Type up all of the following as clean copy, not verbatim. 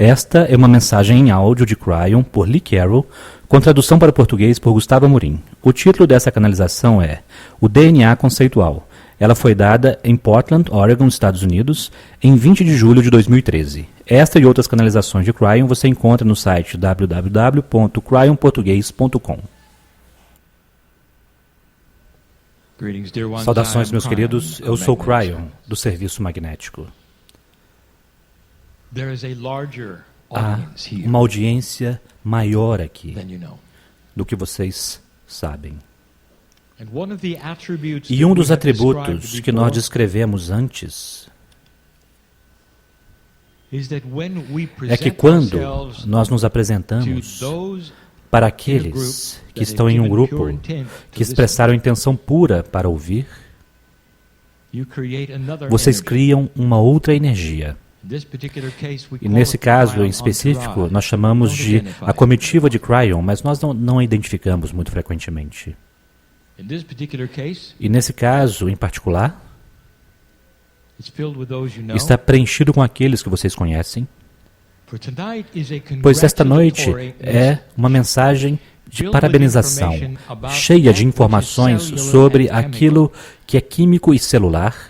Esta é uma mensagem em áudio de Cryon por Lee Carroll, com tradução para o português por Gustavo Amorim. O título dessa canalização é O DNA Conceitual. Ela foi dada em Portland, Oregon, Estados Unidos, em 20 de julho de 2013. Esta e outras canalizações de Cryon você encontra no site www.cryonportugues.com. Saudações, meus queridos. Eu sou Cryon, do Serviço Magnético. Há uma audiência maior aqui do que vocês sabem. E um dos atributos que nós descrevemos antes é que quando nós nos apresentamos para aqueles que estão em um grupo que expressaram intenção pura para ouvir, vocês criam uma outra energia. E nesse caso em específico, nós chamamos de a comitiva de Cryon, mas nós não a identificamos muito frequentemente. E nesse caso em particular, está preenchido com aqueles que vocês conhecem, pois esta noite é uma mensagem de parabenização, cheia de informações sobre aquilo que é químico e celular,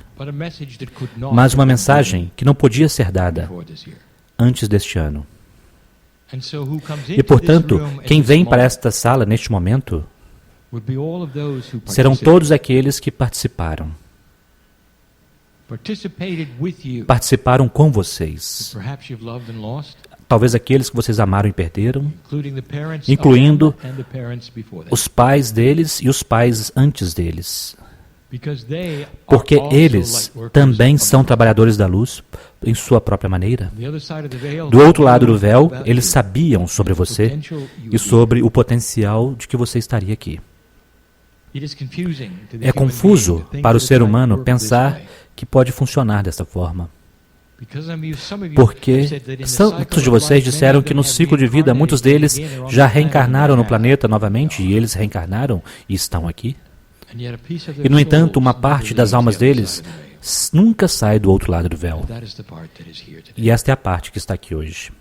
mas uma mensagem que não podia ser dada antes deste ano. E, portanto, quem vem para esta sala neste momento serão todos aqueles que participaram com vocês. Talvez aqueles que vocês amaram e perderam, incluindo os pais deles e os pais antes deles. Porque eles também são trabalhadores da luz em sua própria maneira. Do outro lado do véu, eles sabiam sobre você e sobre o potencial de que você estaria aqui. É confuso para o ser humano pensar que pode funcionar dessa forma. Porque muitos de vocês disseram que no ciclo de vida, muitos deles já reencarnaram no planeta novamente, e eles reencarnaram e estão aqui. E, no entanto, uma parte das almas deles nunca sai do outro lado do véu. E esta é a parte que está aqui hoje.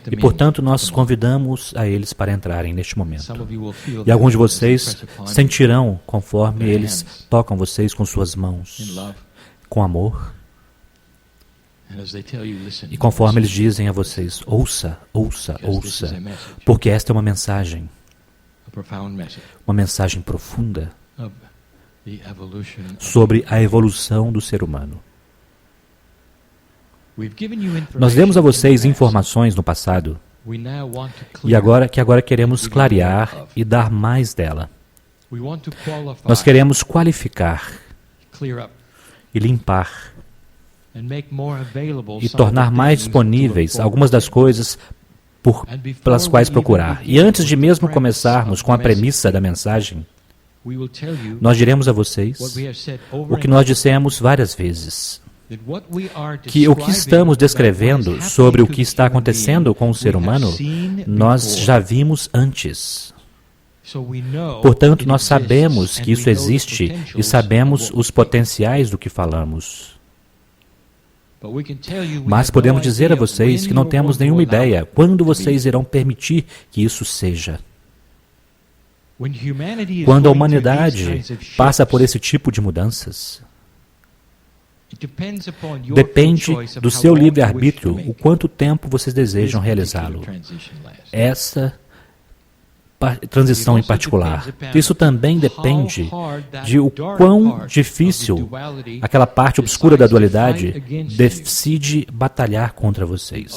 E, portanto, nós convidamos a eles para entrarem neste momento. E alguns de vocês sentirão conforme eles tocam vocês com suas mãos, com amor. E conforme eles dizem a vocês, ouça, ouça, ouça, porque esta é uma mensagem profunda sobre a evolução do ser humano. Nós demos a vocês informações no passado e agora queremos clarear e dar mais dela. Nós queremos qualificar e limpar e tornar mais disponíveis algumas das coisas pelas quais procurar. E antes de mesmo começarmos com a premissa da mensagem, nós diremos a vocês o que nós dissemos várias vezes, que o que estamos descrevendo sobre o que está acontecendo com o ser humano, nós já vimos antes. Portanto, nós sabemos que isso existe e sabemos os potenciais do que falamos. Mas podemos dizer a vocês que não temos nenhuma ideia quando vocês irão permitir que isso seja. Quando a humanidade passa por esse tipo de mudanças, depende do seu livre-arbítrio o quanto tempo vocês desejam realizá-lo. Essa transição em particular. Isso também depende de o quão difícil aquela parte obscura da dualidade decide batalhar contra vocês.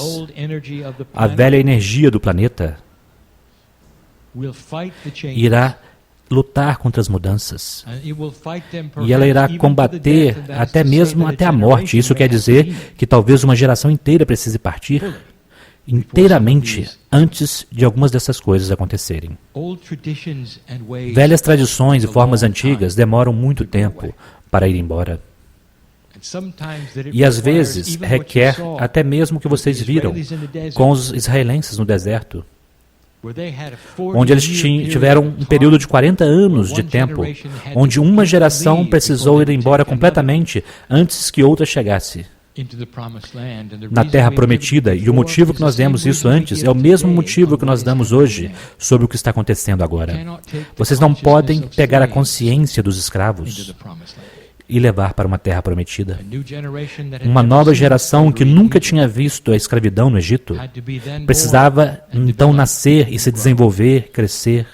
A velha energia do planeta irá lutar contra as mudanças. E ela irá combater até a morte. Isso quer dizer que talvez uma geração inteira precise partir inteiramente antes de algumas dessas coisas acontecerem. Velhas tradições e formas antigas demoram muito tempo para ir embora. E às vezes requer até mesmo o que vocês viram com os israelenses no deserto, onde eles tiveram um período de 40 anos de tempo, onde uma geração precisou ir embora completamente antes que outra chegasse. na terra prometida, e o motivo que nós demos isso antes é o mesmo motivo que nós damos hoje sobre o que está acontecendo agora. Vocês não podem pegar a consciência dos escravos e levar para uma terra prometida. Uma nova geração que nunca tinha visto a escravidão no Egito precisava então nascer e se desenvolver, crescer,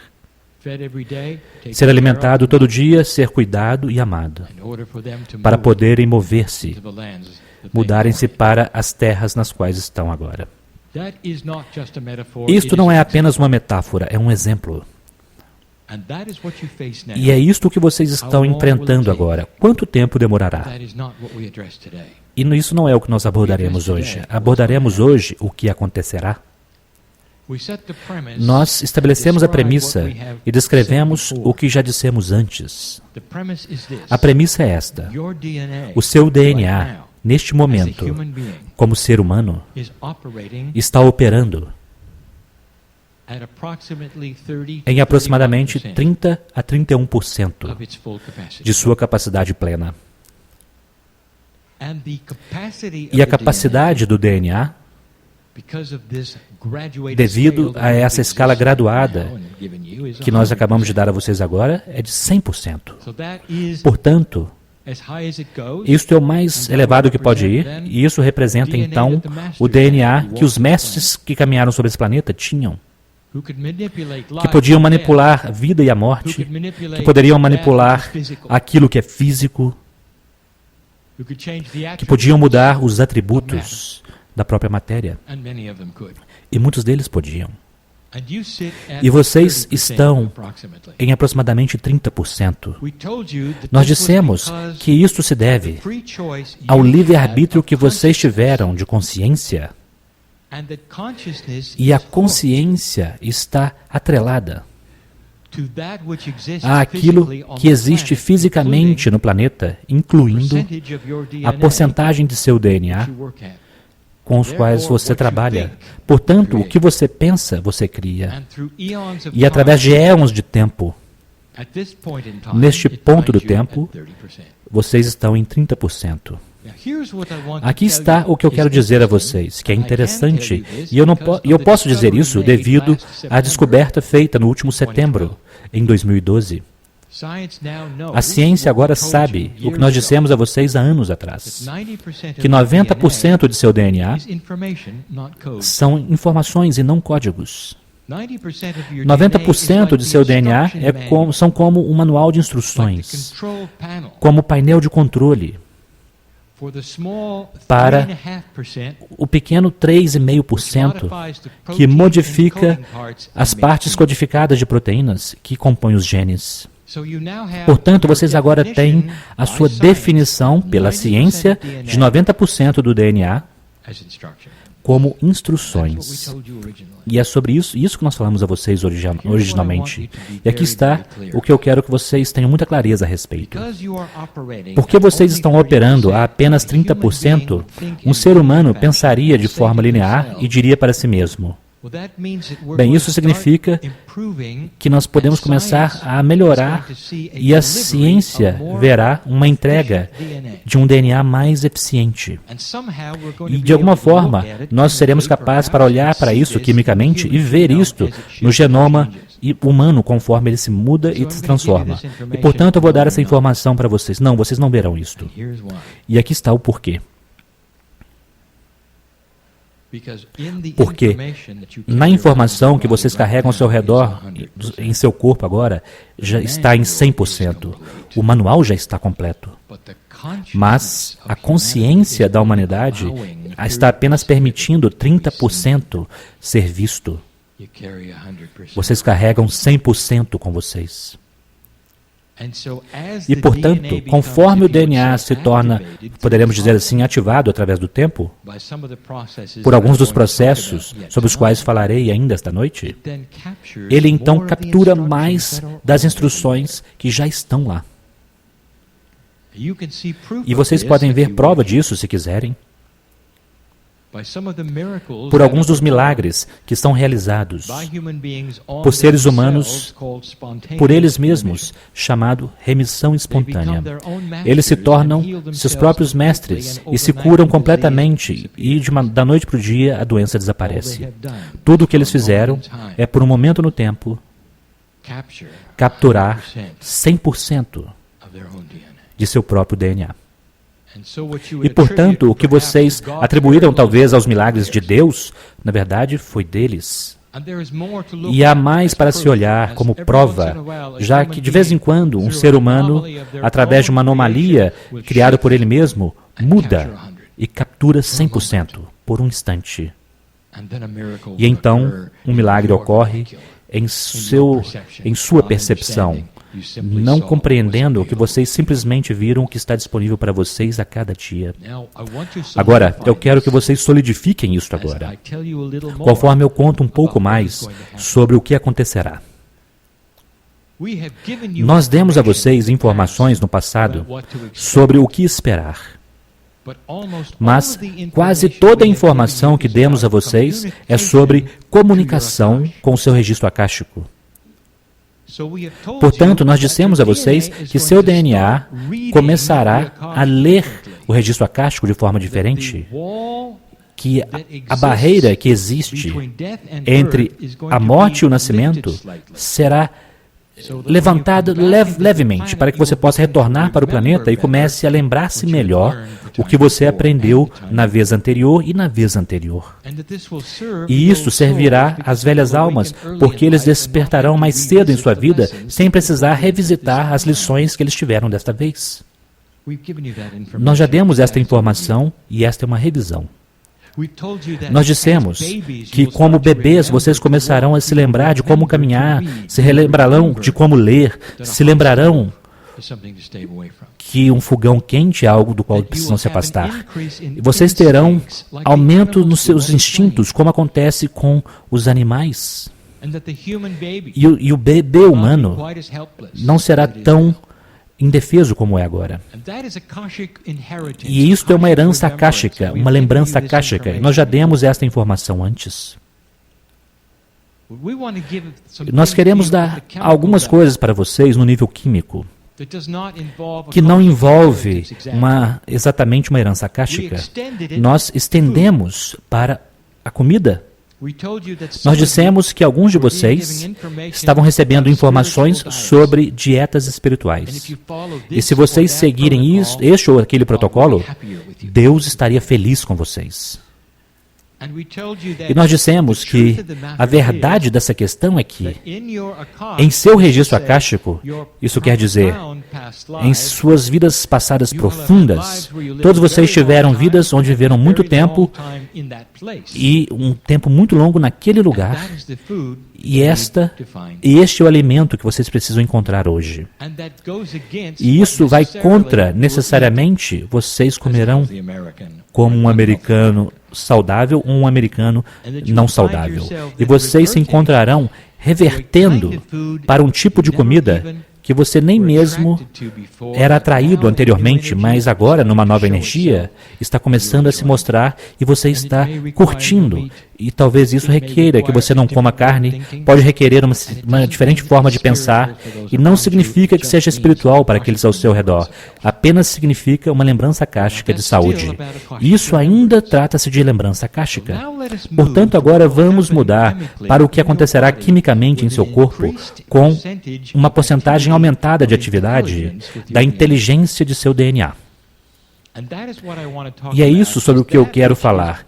ser alimentado todo dia, ser cuidado e amado, para poderem mover-se, mudarem-se para as terras nas quais estão agora. Isto não é apenas uma metáfora, é um exemplo. E é isto que vocês estão enfrentando agora. Quanto tempo demorará? E isso não é o que nós abordaremos hoje. Abordaremos hoje o que acontecerá. Nós estabelecemos a premissa e descrevemos o que já dissemos antes. A premissa é esta: o seu DNA, neste momento, como ser humano, está operando em aproximadamente 30 a 31% de sua capacidade plena. E a capacidade do DNA, devido a essa escala graduada que nós acabamos de dar a vocês agora, é de 100%. Portanto, isto é o mais elevado que pode ir, e isso representa então o DNA que os mestres que caminharam sobre esse planeta tinham, que podiam manipular a vida e a morte, que poderiam manipular aquilo que é físico, que podiam mudar os atributos da própria matéria. E muitos deles podiam. E vocês estão em aproximadamente 30%. Nós dissemos que isto se deve ao livre-arbítrio que vocês tiveram de consciência, e a consciência está atrelada àquilo que existe fisicamente no planeta, incluindo a porcentagem de seu DNA com os quais você trabalha. Portanto, o que você pensa, você cria. E através de éons de tempo, neste ponto do tempo, vocês estão em 30%. Aqui está o que eu quero dizer a vocês, que é interessante, e eu posso dizer isso devido à descoberta feita no último setembro, em 2012. A ciência agora sabe o que nós dissemos a vocês há anos atrás, que 90% de seu DNA são informações e não códigos. 90% de seu DNA são como um manual de instruções, como painel de controle, para o pequeno 3,5% que modifica as partes codificadas de proteínas que compõem os genes. Portanto, vocês agora têm a sua definição pela ciência de 90% do DNA como instruções. E é sobre isso que nós falamos a vocês originalmente. E aqui está o que eu quero que vocês tenham muita clareza a respeito. Porque vocês estão operando a apenas 30%, um ser humano pensaria de forma linear e diria para si mesmo: bem, isso significa que nós podemos começar a melhorar e a ciência verá uma entrega de um DNA mais eficiente. E, de alguma forma, nós seremos capazes para olhar para isso quimicamente e ver isto no genoma humano conforme ele se muda e se transforma. E, portanto, eu vou dar essa informação para vocês. Não, vocês não verão isto. E aqui está o porquê. Porque na informação que vocês carregam ao seu redor, em seu corpo agora, já está em 100%. O manual já está completo. Mas a consciência da humanidade está apenas permitindo 30% ser visto. Vocês carregam 100% com vocês. E, portanto, conforme o DNA se torna, poderemos dizer assim, ativado através do tempo, por alguns dos processos sobre os quais falarei ainda esta noite, ele então captura mais das instruções que já estão lá. E vocês podem ver prova disso se quiserem. por alguns dos milagres que são realizados por seres humanos, por eles mesmos, chamado remissão espontânea. Eles se tornam seus próprios mestres e se curam completamente e da noite para o dia a doença desaparece. Tudo o que eles fizeram é, por um momento no tempo, capturar 100% de seu próprio DNA. E, portanto, o que vocês atribuíram talvez aos milagres de Deus, na verdade, foi deles. E há mais para se olhar como prova, já que, de vez em quando, um ser humano, através de uma anomalia criada por ele mesmo, muda e captura 100% por um instante. E então, um milagre ocorre em sua percepção, não compreendendo o que vocês simplesmente viram o que está disponível para vocês a cada dia. Agora, eu quero que vocês solidifiquem isso agora, conforme eu conto um pouco mais sobre o que acontecerá. Nós demos a vocês informações no passado sobre o que esperar. Mas quase toda a informação que demos a vocês é sobre comunicação com o seu registro acástico. Portanto, nós dissemos a vocês que seu DNA começará a ler o registro acástico de forma diferente, que a barreira que existe entre a morte e o nascimento será levantada levemente, para que você possa retornar para o planeta e comece a lembrar-se melhor o que você aprendeu na vez anterior e na vez anterior. E isso servirá às velhas almas, porque eles despertarão mais cedo em sua vida, sem precisar revisitar as lições que eles tiveram desta vez. Nós já demos esta informação e esta é uma revisão. Nós dissemos que, como bebês, vocês começarão a se lembrar de como caminhar, se relembrarão de como ler, se lembrarão que um fogão quente é algo do qual precisam se afastar. E vocês terão aumento nos seus instintos, como acontece com os animais. E o bebê humano não será tão indefeso como é agora. E isto é uma herança akáshica, uma lembrança akáshica. E nós já demos esta informação antes. Nós queremos dar algumas coisas para vocês no nível químico, que não envolve exatamente uma herança akáshica. Nós estendemos para a comida. Nós dissemos que alguns de vocês estavam recebendo informações sobre dietas espirituais. E se vocês seguirem este ou aquele protocolo, Deus estaria feliz com vocês. E nós dissemos que a verdade dessa questão é que, em seu registro akáshico, isso quer dizer, em suas vidas passadas profundas, todos vocês tiveram vidas onde viveram muito tempo e um tempo muito longo naquele lugar. E este é o alimento que vocês precisam encontrar hoje. E isso vai contra, necessariamente, vocês comerão como um americano saudável ou um americano não saudável. E vocês se encontrarão revertendo para um tipo de comida que você nem mesmo era atraído anteriormente, mas agora, numa nova energia, está começando a se mostrar e você está curtindo. E talvez isso requeira que você não coma carne, pode requerer uma diferente forma de pensar, e não significa que seja espiritual para aqueles ao seu redor, apenas significa uma lembrança akáshica de saúde. Isso ainda trata-se de lembrança akáshica. Portanto, agora vamos mudar para o que acontecerá quimicamente em seu corpo com uma porcentagem aumentada de atividade da inteligência de seu DNA. E é isso sobre o que eu quero falar.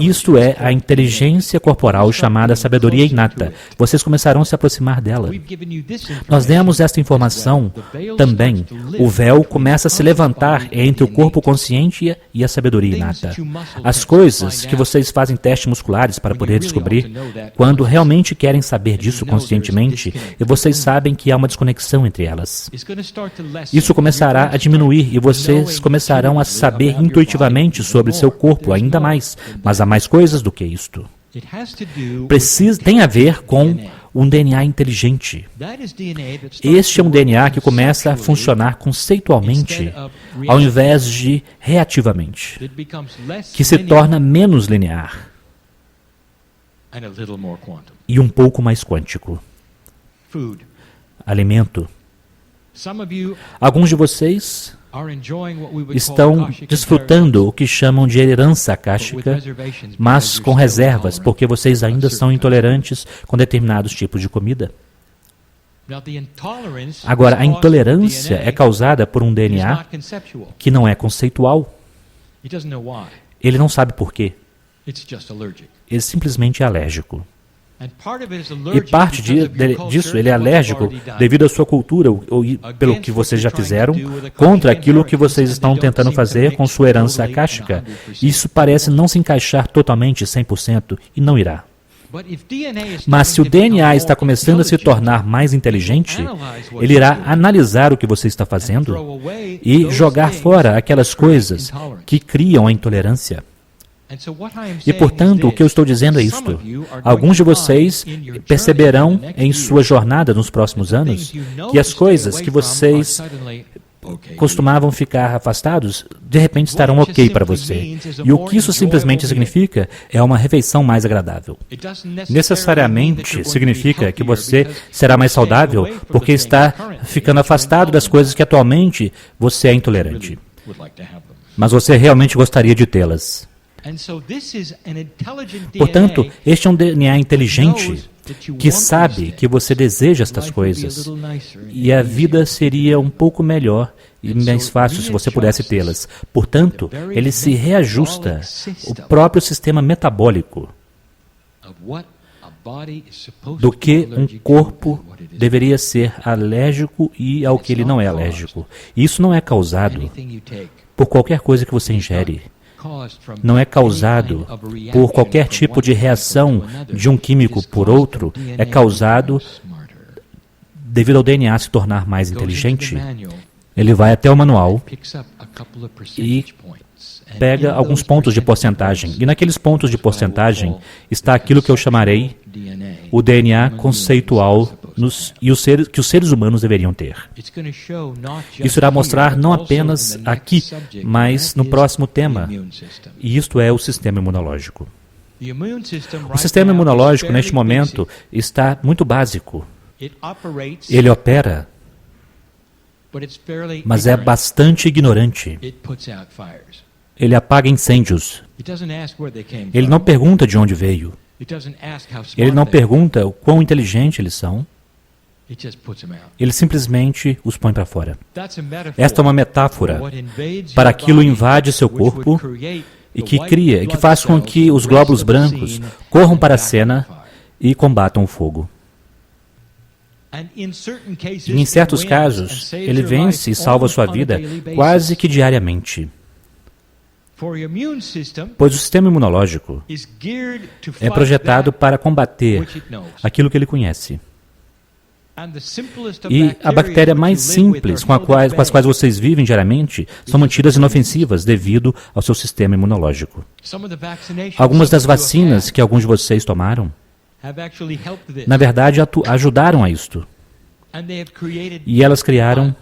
Isto é a inteligência corporal chamada sabedoria inata. Vocês começarão a se aproximar dela. Nós demos esta informação também. O véu começa a se levantar entre o corpo consciente e a sabedoria inata. As coisas que vocês fazem testes musculares para poder descobrir, quando realmente querem saber disso conscientemente, e vocês sabem que há uma desconexão entre elas. Isso começará a diminuir e vocês começarão a saber intuitivamente sobre seu corpo ainda mais, mas há mais coisas do que isto. Tem a ver com um DNA inteligente. Este é um DNA que começa a funcionar conceitualmente, ao invés de reativamente, que se torna menos linear e um pouco mais quântico. Alimento. Alguns de vocês estão desfrutando o que chamam de herança akáshica, mas com reservas, porque vocês ainda são intolerantes com determinados tipos de comida. Agora, a intolerância é causada por um DNA que não é conceitual. Ele não sabe por quê. Ele simplesmente é alérgico. E parte disso, ele é alérgico devido à sua cultura, ou pelo que vocês já fizeram, contra aquilo que vocês estão tentando fazer com sua herança akáshica. Isso parece não se encaixar totalmente, 100%, e não irá. Mas se o DNA está começando a se tornar mais inteligente, ele irá analisar o que você está fazendo e jogar fora aquelas coisas que criam a intolerância. E, portanto, o que eu estou dizendo é isto. Alguns de vocês perceberão em sua jornada nos próximos anos que as coisas que vocês costumavam ficar afastados, de repente estarão ok para você. E o que isso simplesmente significa é uma refeição mais agradável. Necessariamente significa que você será mais saudável porque está ficando afastado das coisas que atualmente você é intolerante. Mas você realmente gostaria de tê-las. Portanto, este é um DNA inteligente que sabe que você deseja estas coisas e a vida seria um pouco melhor e mais fácil se você pudesse tê-las. Portanto, ele se reajusta o próprio sistema metabólico do que um corpo deveria ser alérgico e ao que ele não é alérgico. Isso não é causado por qualquer coisa que você ingere. Não é causado por qualquer tipo de reação de um químico por outro, é causado devido ao DNA se tornar mais inteligente. Ele vai até o manual e pega alguns pontos de porcentagem. E naqueles pontos de porcentagem está aquilo que eu chamarei o DNA conceitual que os seres humanos deveriam ter. Isso irá mostrar não apenas aqui, mas no próximo tema. E isto é o sistema imunológico. O sistema imunológico, neste momento, está muito básico. Ele opera, mas é bastante ignorante. Ele apaga incêndios. Ele não pergunta de onde veio. Ele não pergunta o quão inteligente eles são. Ele simplesmente os põe para fora. Esta é uma metáfora para aquilo invade seu corpo e que cria, e que faz com que os glóbulos brancos corram para a cena e combatam o fogo. E em certos casos, ele vence e salva sua vida quase que diariamente. Pois o sistema imunológico é projetado para combater aquilo que ele conhece. E a bactéria mais simples com as quais vocês vivem diariamente são mantidas inofensivas devido ao seu sistema imunológico. Algumas das vacinas que alguns de vocês tomaram, na verdade, ajudaram a isto. E elas criaram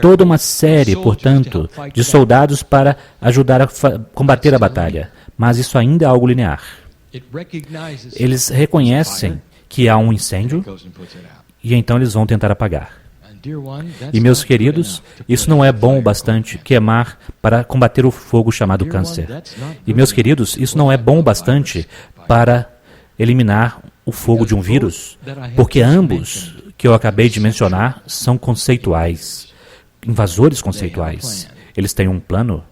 toda uma série, portanto, de soldados para ajudar a combater a batalha. Mas isso ainda é algo linear. Eles reconhecem que há um incêndio e então eles vão tentar apagar. E, meus queridos, isso não é bom o bastante, queimar para combater o fogo chamado câncer. E, meus queridos, isso não é bom o bastante para eliminar o fogo de um vírus, porque ambos que eu acabei de mencionar são conceituais, invasores conceituais. Eles têm um plano.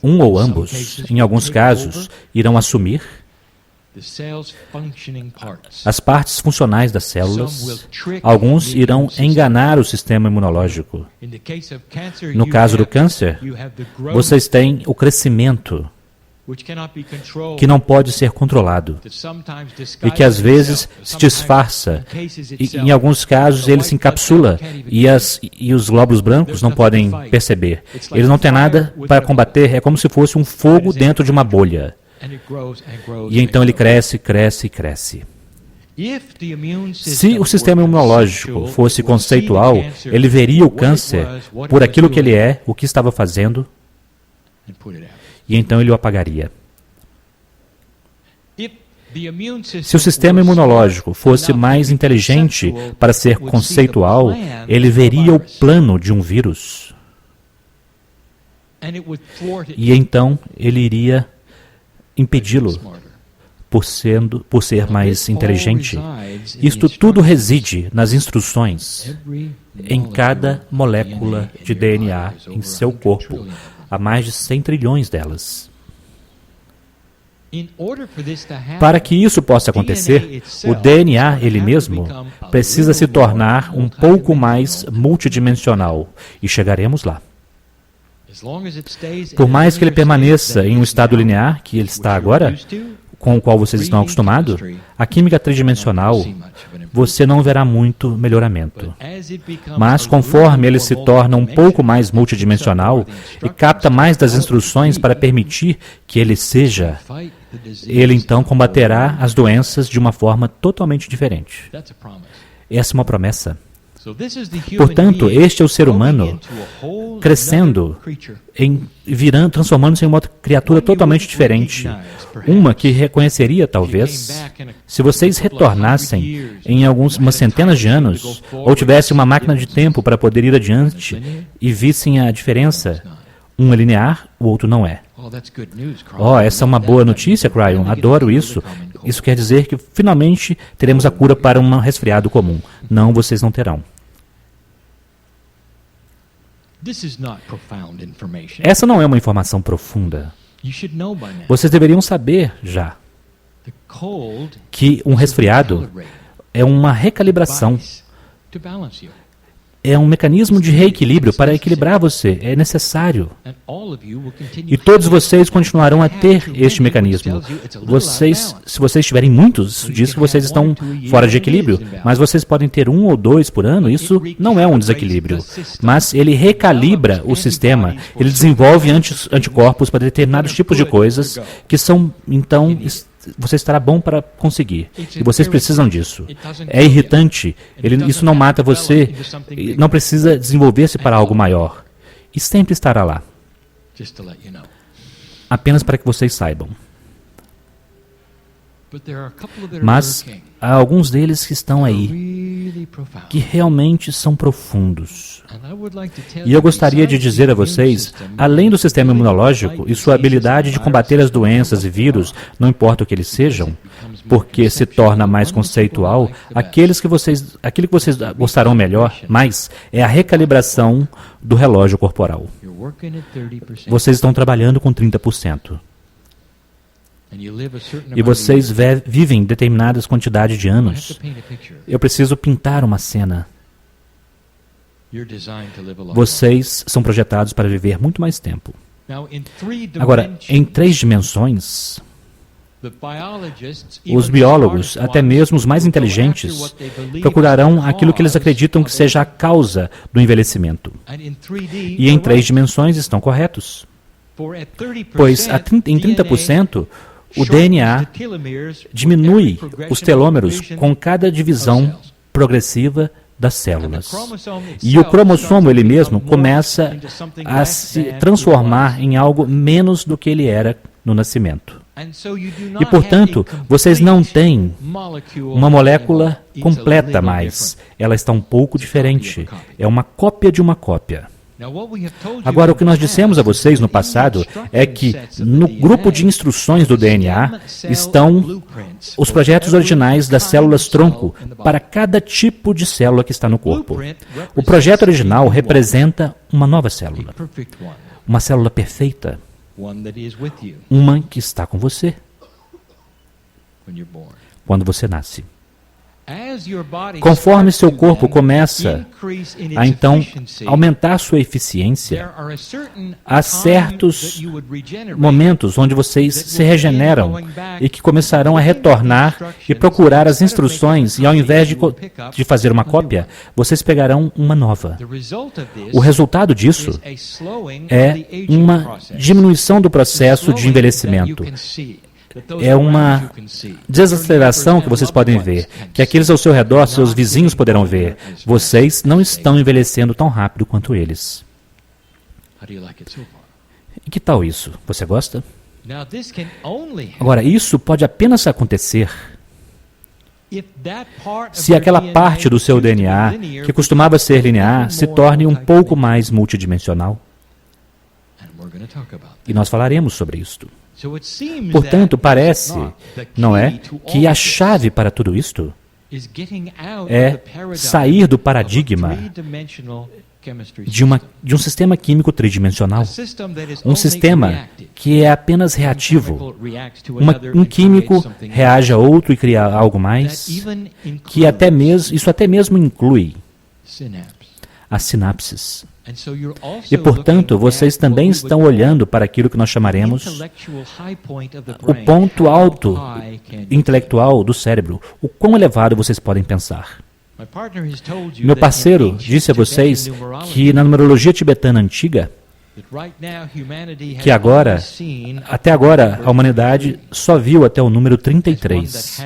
Um ou ambos, em alguns casos, irão assumir as partes funcionais das células. Alguns irão enganar o sistema imunológico. No caso do câncer, vocês têm o crescimento que não pode ser controlado e que às vezes se disfarça e em alguns casos ele se encapsula e os glóbulos brancos não podem perceber. Eles não têm nada para combater, é como se fosse um fogo dentro de uma bolha. E então ele cresce, cresce e cresce. Se o sistema imunológico fosse conceitual, ele veria o câncer por aquilo que ele é, o que estava fazendo, e então ele o apagaria. Se o sistema imunológico fosse mais inteligente para ser conceitual, ele veria o plano de um vírus. E então ele iria impedi-lo por ser mais inteligente. Isto tudo reside nas instruções em cada molécula de DNA em seu corpo. Há mais de 100 trilhões delas. Para que isso possa acontecer, o DNA, ele mesmo, precisa se tornar um pouco mais multidimensional. E chegaremos lá. Por mais que ele permaneça em um estado linear, que ele está agora, com o qual vocês estão acostumados, a química tridimensional, você não verá muito melhoramento. Mas conforme ele se torna um pouco mais multidimensional e capta mais das instruções para permitir que ele seja, ele então combaterá as doenças de uma forma totalmente diferente. Essa é uma promessa. Portanto, este é o ser humano crescendo, transformando-se em uma outra criatura totalmente diferente. Uma que reconheceria, talvez, se vocês retornassem em umas centenas de anos, ou tivessem uma máquina de tempo para poder ir adiante e vissem a diferença. Um é linear, o outro não é. Essa é uma boa notícia, Cryon. Adoro isso. Isso quer dizer que finalmente teremos a cura para um resfriado comum. Não, vocês não terão. Essa não é uma informação profunda. Vocês deveriam saber já que um resfriado é uma recalibração. É um mecanismo de reequilíbrio para equilibrar você. É necessário. E todos vocês continuarão a ter este mecanismo. Se vocês tiverem muitos, isso diz que vocês estão fora de equilíbrio. Mas vocês podem ter 1 ou 2 por ano. Isso não é um desequilíbrio. Mas ele recalibra o sistema. Ele desenvolve anticorpos para determinados tipos de coisas que são, então, você estará bom para conseguir. E vocês precisam disso. É irritante. Isso não mata você. Não precisa desenvolver-se para algo maior. E sempre estará lá. Apenas para que vocês saibam. Mas há alguns deles que estão aí, que realmente são profundos. E eu gostaria de dizer a vocês, além do sistema imunológico e sua habilidade de combater as doenças e vírus, não importa o que eles sejam, porque se torna mais conceitual, aquilo que vocês gostarão mais é a recalibração do relógio corporal. Vocês estão trabalhando com 30%. E vocês vivem determinadas quantidades de anos. Eu preciso pintar uma cena. Vocês são projetados para viver muito mais tempo. Agora, em 3 dimensões, os biólogos, até mesmo os mais inteligentes, procurarão aquilo que eles acreditam que seja a causa do envelhecimento. E em 3 dimensões estão corretos. Pois em 30%, o DNA diminui os telômeros com cada divisão progressiva das células. E o cromossomo, ele mesmo, começa a se transformar em algo menos do que ele era no nascimento. E, portanto, vocês não têm uma molécula completa mais. Ela está um pouco diferente. É uma cópia de uma cópia. Agora, o que nós dissemos a vocês no passado é que no grupo de instruções do DNA estão os projetos originais das células-tronco para cada tipo de célula que está no corpo. O projeto original representa uma nova célula, uma célula perfeita, uma que está com você quando você nasce. Conforme seu corpo começa a, então, aumentar sua eficiência, há certos momentos onde vocês se regeneram e que começarão a retornar e procurar as instruções, e ao invés de fazer uma cópia, vocês pegarão uma nova. O resultado disso é uma diminuição do processo de envelhecimento. é uma desaceleração que vocês podem ver, que aqueles ao seu redor, seus vizinhos poderão ver. Vocês não estão envelhecendo tão rápido quanto eles. E que tal isso? Você gosta? Agora, isso pode apenas acontecer se aquela parte do seu DNA, que costumava ser linear, se torne um pouco mais multidimensional. E nós falaremos sobre isto. Portanto, parece, não é, que a chave para tudo isto é sair do paradigma de um sistema químico tridimensional. Um sistema que é apenas reativo. Um químico reage a outro e cria algo mais, que isso até mesmo inclui as sinapses. E, portanto, vocês também estão olhando para aquilo que nós chamaremos o ponto alto intelectual do cérebro, o quão elevado vocês podem pensar. Meu parceiro disse a vocês que na numerologia tibetana antiga, que até agora, a humanidade só viu até o número 33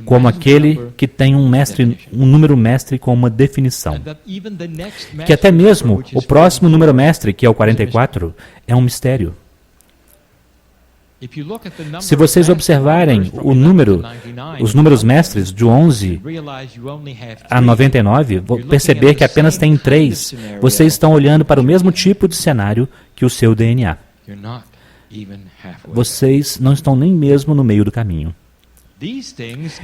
como aquele que tem um número mestre com uma definição. Que até mesmo o próximo número mestre, que é o 44, é um mistério. Se vocês observarem os números mestres de 11 a 99, vão perceber que apenas tem 3. Vocês estão olhando para o mesmo tipo de cenário que o seu DNA. Vocês não estão nem mesmo no meio do caminho.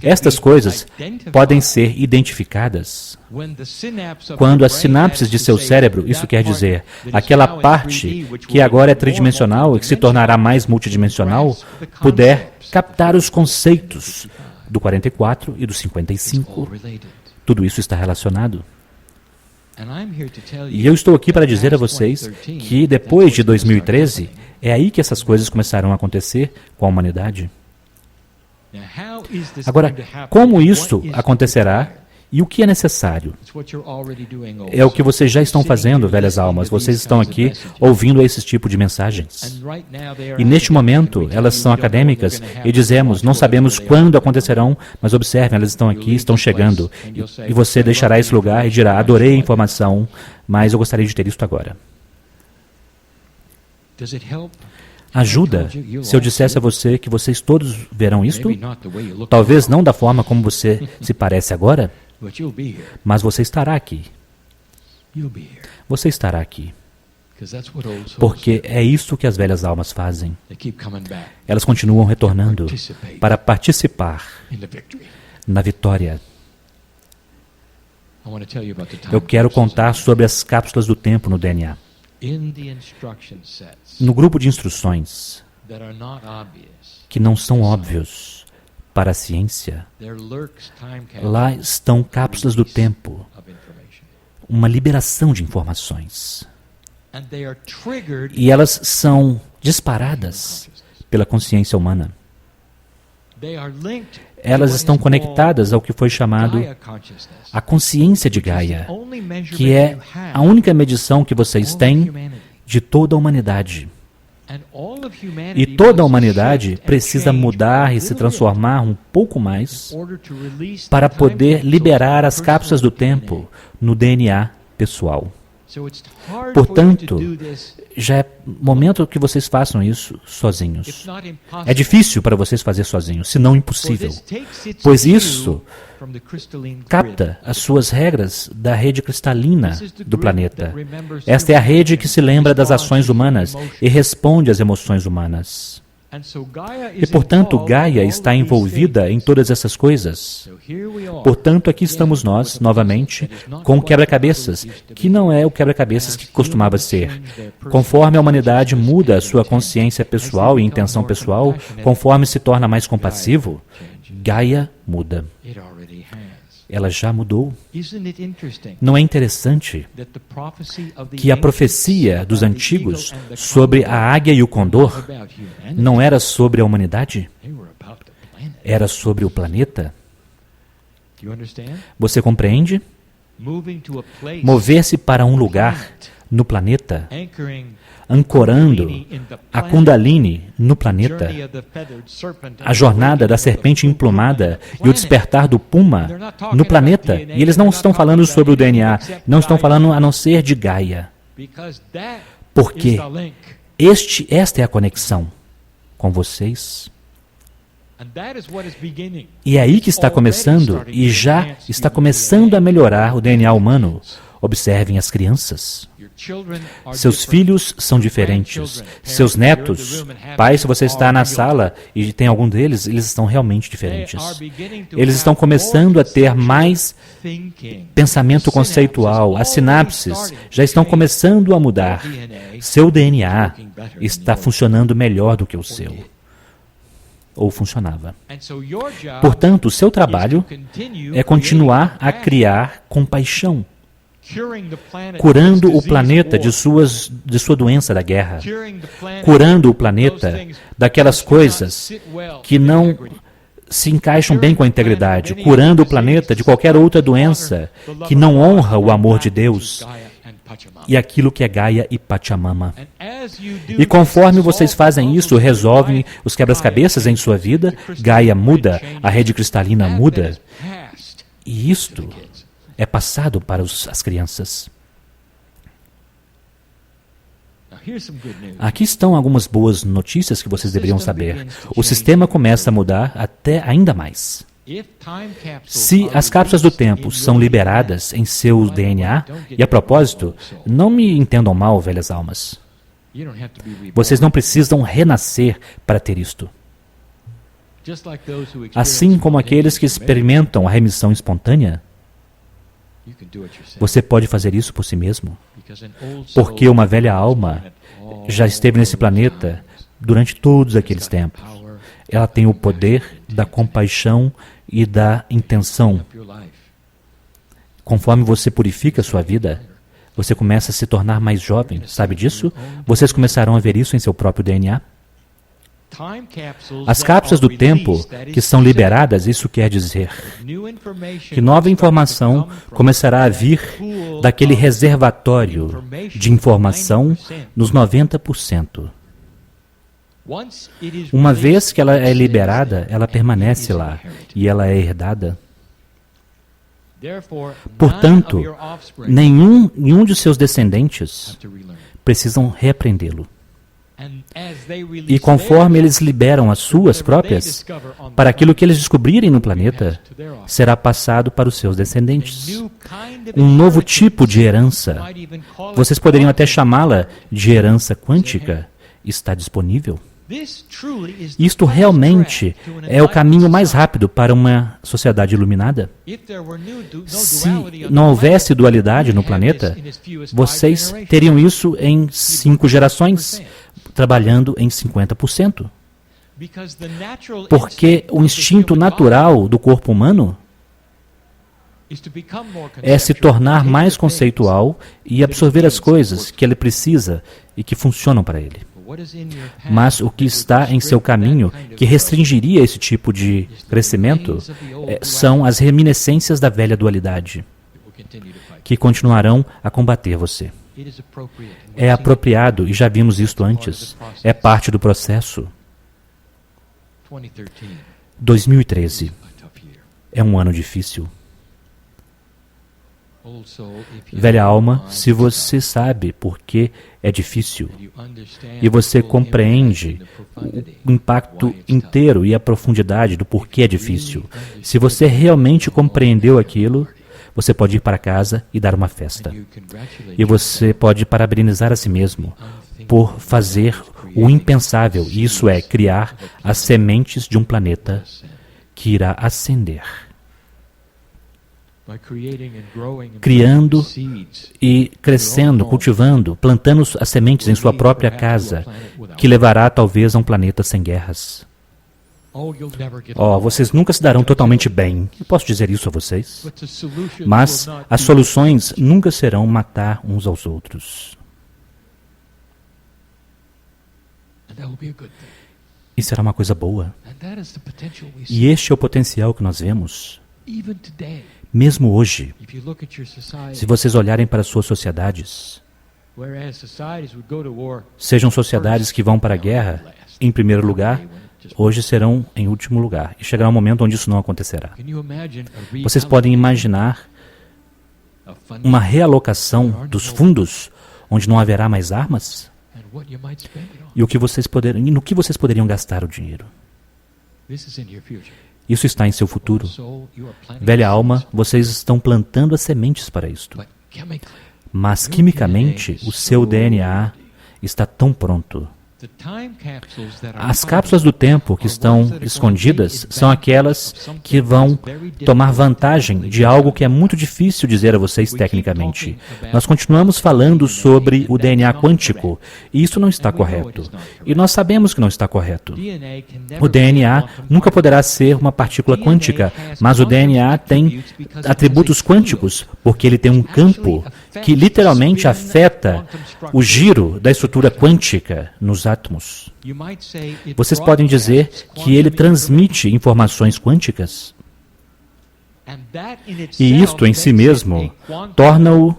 Estas coisas podem ser identificadas quando as sinapses de seu cérebro, isso quer dizer, aquela parte que agora é tridimensional e que se tornará mais multidimensional, puder captar os conceitos do 44 e do 55. Tudo isso está relacionado. E eu estou aqui para dizer a vocês que depois de 2013, é aí que essas coisas começaram a acontecer com a humanidade. Agora, como isso acontecerá e o que é necessário? É o que vocês já estão fazendo, velhas almas. Vocês estão aqui ouvindo esse tipo de mensagens. E neste momento, elas são acadêmicas e dizemos, não sabemos quando acontecerão, mas observem, elas estão aqui, estão chegando. E você deixará esse lugar e dirá, adorei a informação, mas eu gostaria de ter isto agora. Ajuda se eu dissesse a você que vocês todos verão isto? Talvez não da forma como você se parece agora, mas você estará aqui. Você estará aqui. Porque é isso que as velhas almas fazem. Elas continuam retornando para participar na vitória. Eu quero contar sobre as cápsulas do tempo no DNA. No grupo de instruções que não são óbvios para a ciência, lá estão cápsulas do tempo, uma liberação de informações. E elas são disparadas pela consciência humana. Elas estão conectadas ao que foi chamado a consciência de Gaia, que é a única medição que vocês têm de toda a humanidade. E toda a humanidade precisa mudar e se transformar um pouco mais para poder liberar as cápsulas do tempo no DNA pessoal. Portanto, já é momento que vocês façam isso sozinhos. É difícil para vocês fazer sozinhos, se não impossível, pois isso capta as suas regras da rede cristalina do planeta. Esta é a rede que se lembra das ações humanas e responde às emoções humanas. E, portanto, Gaia está envolvida em todas essas coisas. Portanto, aqui estamos nós, novamente, com o quebra-cabeças, que não é o quebra-cabeças que costumava ser. Conforme a humanidade muda a sua consciência pessoal e intenção pessoal, conforme se torna mais compassivo, Gaia muda. Ela já mudou. Não é interessante que a profecia dos antigos sobre a águia e o condor não era sobre a humanidade? Era sobre o planeta? Você compreende? Mover-se para um lugar no planeta, ancorando a Kundalini no planeta, a jornada da serpente emplumada e o despertar do Puma no planeta. E eles não estão falando sobre o DNA, não estão falando a não ser de Gaia. Porque esta é a conexão com vocês. E é aí que está começando, e já está começando a melhorar o DNA humano. Observem as crianças. Seus filhos são diferentes. Seus netos, pai, se você está na sala e tem algum deles, eles estão realmente diferentes. Eles estão começando a ter mais pensamento conceitual. As sinapses já estão começando a mudar. Seu DNA está funcionando melhor do que o seu. Ou funcionava. Portanto, o seu trabalho é continuar a criar compaixão, curando o planeta de sua doença da guerra, curando o planeta daquelas coisas que não se encaixam bem com a integridade, curando o planeta de qualquer outra doença que não honra o amor de Deus e aquilo que é Gaia e Pachamama. E conforme vocês fazem isso, resolvem os quebra-cabeças em sua vida, Gaia muda, a rede cristalina muda, e isto é passado para as crianças. Aqui estão algumas boas notícias que vocês deveriam saber. O sistema começa a mudar até ainda mais. Se as cápsulas do tempo são liberadas em seu DNA, e a propósito, não me entendam mal, velhas almas. Vocês não precisam renascer para ter isto. Assim como aqueles que experimentam a remissão espontânea, você pode fazer isso por si mesmo. Porque uma velha alma já esteve nesse planeta durante todos aqueles tempos. Ela tem o poder da compaixão e da intenção. Conforme você purifica a sua vida, você começa a se tornar mais jovem. Sabe disso? Vocês começarão a ver isso em seu próprio DNA. As cápsulas do tempo que são liberadas, isso quer dizer que nova informação começará a vir daquele reservatório de informação nos 90%. Uma vez que ela é liberada, ela permanece lá e ela é herdada. Portanto, nenhum de seus descendentes precisam reaprendê-lo. E conforme eles liberam as suas próprias, para aquilo que eles descobrirem no planeta, será passado para os seus descendentes. Um novo tipo de herança, vocês poderiam até chamá-la de herança quântica, está disponível. Isto realmente é o caminho mais rápido para uma sociedade iluminada. Se não houvesse dualidade no planeta, vocês teriam isso em 5 gerações, trabalhando em 50%. Porque o instinto natural do corpo humano é se tornar mais conceitual e absorver as coisas que ele precisa e que funcionam para ele. Mas o que está em seu caminho, que restringiria esse tipo de crescimento, são as reminiscências da velha dualidade, que continuarão a combater você. É apropriado, e já vimos isto antes, é parte do processo. 2013 é um ano difícil. Velha alma, se você sabe por que é difícil e você compreende o impacto inteiro e a profundidade do porquê é difícil, se você realmente compreendeu aquilo, você pode ir para casa e dar uma festa. E você pode parabenizar a si mesmo por fazer o impensável, isso é, criar as sementes de um planeta que irá ascender. Criando e crescendo, cultivando, plantando as sementes em sua própria casa, que levará talvez a um planeta sem guerras. Vocês nunca se darão totalmente bem. Eu posso dizer isso a vocês? Mas as soluções nunca serão matar uns aos outros. E será uma coisa boa. E este é o potencial que nós vemos. Mesmo hoje, se vocês olharem para suas sociedades, Sejam sociedades que vão para a guerra em primeiro lugar, hoje serão em último lugar. E chegará um momento onde isso não acontecerá. Vocês podem imaginar uma realocação dos fundos onde não haverá mais armas? E no que vocês poderiam gastar o dinheiro? Isso está em seu futuro. Velha alma, vocês estão plantando as sementes para isto. Mas, quimicamente, o seu DNA está tão pronto. As cápsulas do tempo que estão escondidas são aquelas que vão tomar vantagem de algo que é muito difícil dizer a vocês tecnicamente. Nós continuamos falando sobre o DNA quântico, e isso não está correto. E nós sabemos que não está correto. O DNA nunca poderá ser uma partícula quântica, mas o DNA tem atributos quânticos, porque ele tem um campo que literalmente afeta o giro da estrutura quântica nos átomos. Vocês podem dizer que ele transmite informações quânticas? E isto em si mesmo torna-o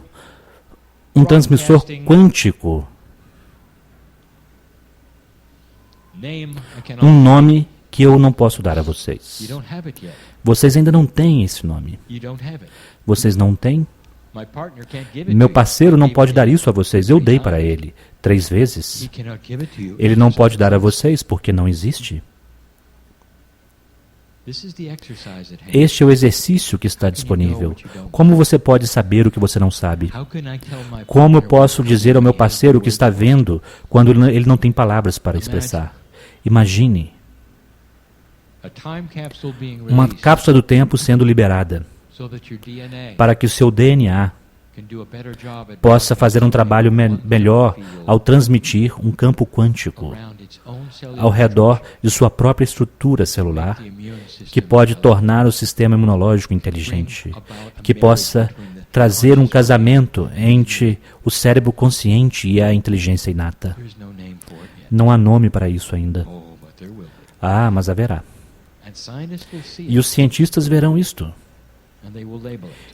um transmissor quântico. Um nome que eu não posso dar a vocês. Vocês ainda não têm esse nome. Vocês não têm? Meu parceiro não pode dar isso a vocês. Eu dei para ele 3 vezes. Ele não pode dar a vocês porque não existe. Este é o exercício que está disponível. Como você pode saber o que você não sabe? Como eu posso dizer ao meu parceiro o que está vendo quando ele não tem palavras para expressar? Imagine uma cápsula do tempo sendo liberada para que o seu DNA possa fazer um trabalho melhor ao transmitir um campo quântico ao redor de sua própria estrutura celular, que pode tornar o sistema imunológico inteligente, que possa trazer um casamento entre o cérebro consciente e a inteligência inata. Não há nome para isso ainda. Ah, mas haverá. E os cientistas verão isto.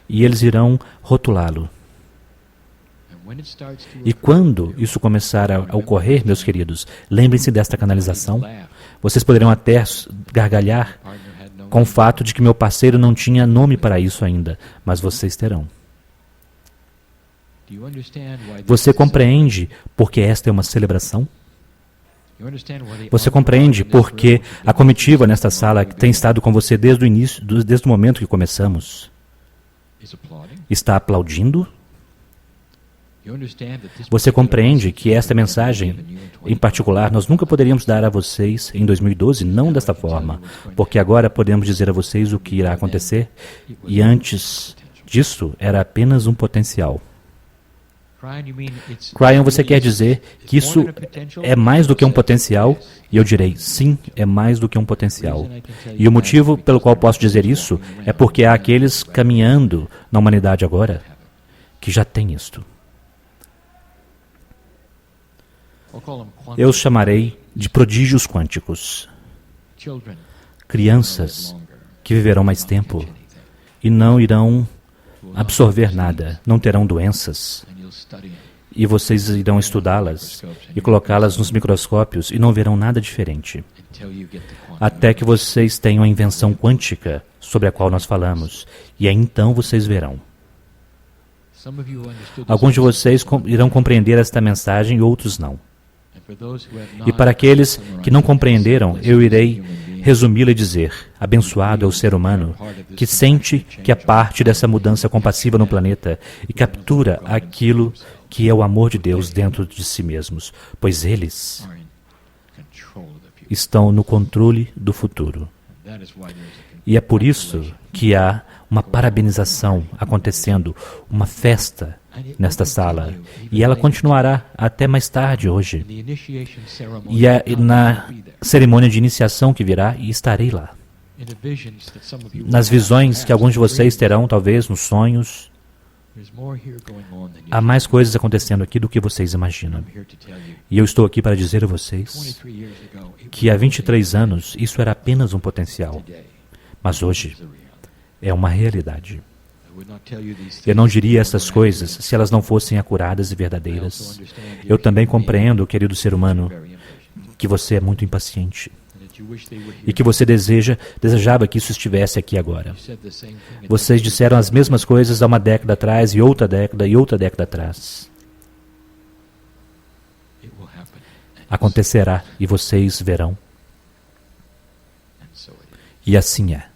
E eles irão rotulá-lo. E quando isso começar a ocorrer, meus queridos, lembrem-se desta canalização. Vocês poderão até gargalhar com o fato de que meu parceiro não tinha nome para isso ainda, mas vocês terão. Você compreende porque esta é uma celebração? Você compreende porque a comitiva nesta sala que tem estado com você desde o início, desde o momento que começamos, está aplaudindo? Você compreende que esta mensagem, em particular, nós nunca poderíamos dar a vocês em 2012, não desta forma, porque agora podemos dizer a vocês o que irá acontecer, e antes disso era apenas um potencial. Cryon, você quer dizer que isso é mais do que um potencial? E eu direi, sim, é mais do que um potencial. E o motivo pelo qual posso dizer isso é porque há aqueles caminhando na humanidade agora que já têm isto. Eu os chamarei de prodígios quânticos. Crianças que viverão mais tempo e não irão absorver nada, não terão doenças. E vocês irão estudá-las e colocá-las nos microscópios e não verão nada diferente. Até que vocês tenham a invenção quântica sobre a qual nós falamos. E aí então vocês verão. Alguns de vocês irão compreender esta mensagem e outros não. E para aqueles que não compreenderam, eu irei resumi-la e dizer: abençoado é o ser humano que sente que é parte dessa mudança compassiva no planeta e captura aquilo que é o amor de Deus dentro de si mesmos, pois eles estão no controle do futuro. E é por isso que há uma parabenização acontecendo, uma festa nesta sala. E ela continuará até mais tarde hoje. E na cerimônia de iniciação que virá, e estarei lá. Nas visões que alguns de vocês terão, talvez, nos sonhos, há mais coisas acontecendo aqui do que vocês imaginam. E eu estou aqui para dizer a vocês que há 23 anos isso era apenas um potencial. Mas hoje é uma realidade. Eu não diria essas coisas se elas não fossem acuradas e verdadeiras. Eu também compreendo, querido ser humano, que você é muito impaciente e que você desejava que isso estivesse aqui agora. Vocês disseram as mesmas coisas há uma década atrás e outra década atrás. Acontecerá e vocês verão. E assim é.